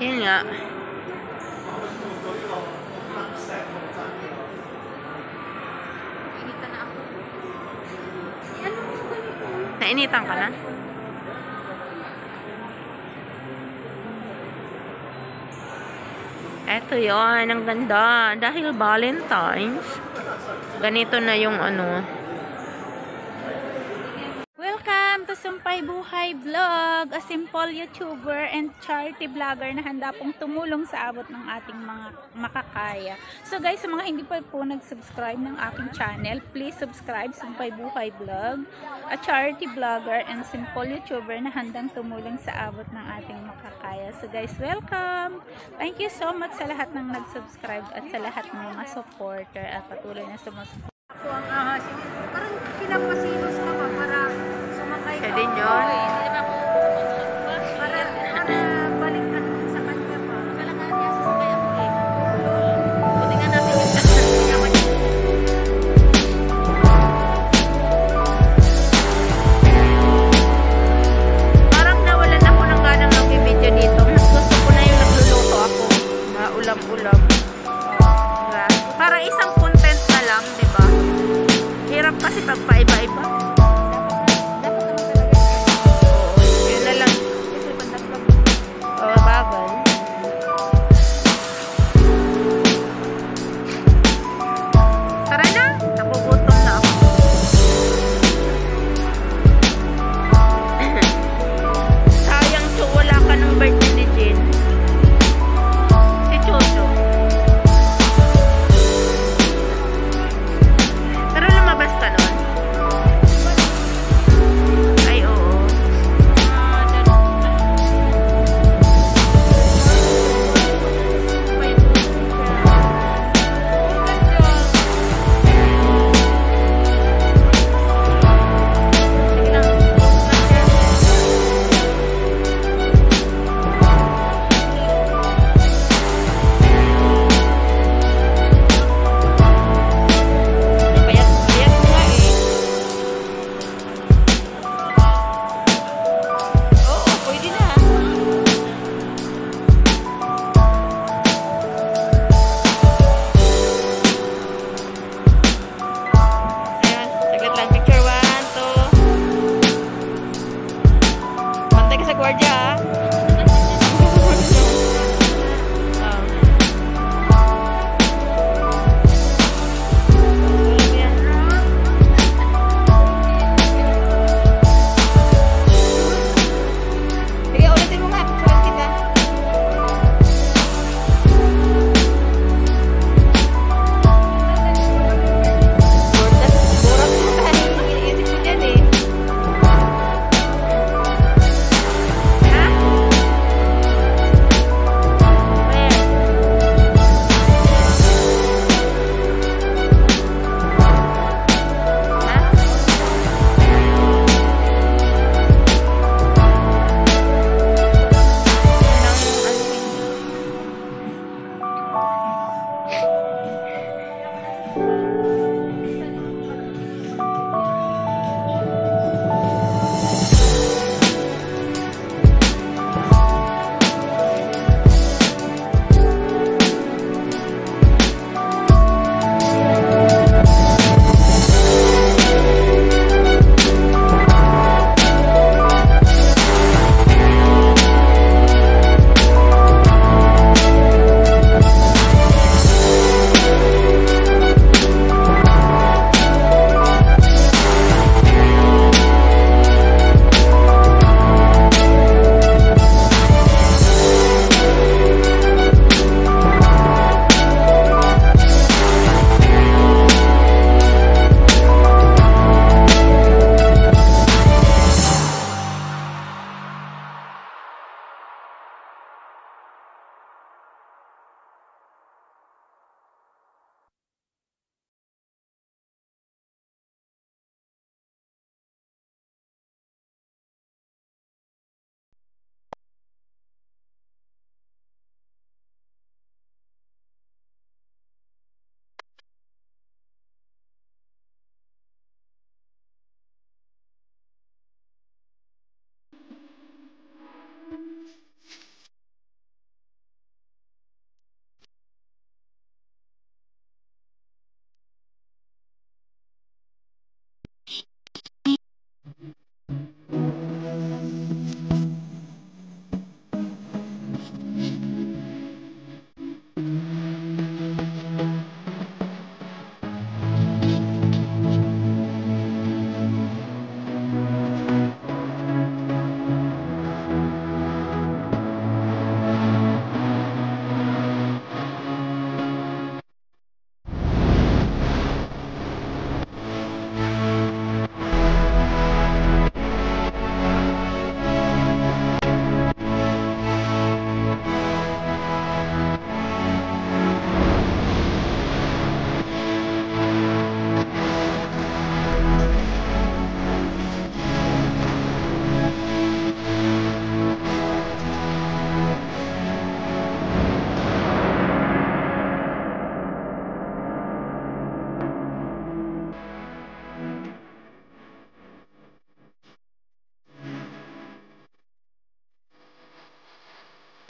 Yun nga. Initan na ako. Nainitan ka na? Eto yun, ang ganda. Dahil Valentine's, ganito na yung ano. Welcome to Sumpay Buhay Vlog, a simple YouTuber and charity vlogger na handa pong tumulong sa abot ng ating mga makakaya. So guys, sa mga hindi pa po nag-subscribe ng aking channel, please subscribe Sumpay Buhay Vlog, a charity vlogger and simple YouTuber na handang tumulong sa abot ng ating makakaya. So guys, welcome! Thank you so much sa lahat ng nag-subscribe at sa lahat ng mga supporter at patuloy na sumusuporta. Ako ang ahas. Parang pinapasilos ka pa para sumakay ka. Siya din yun.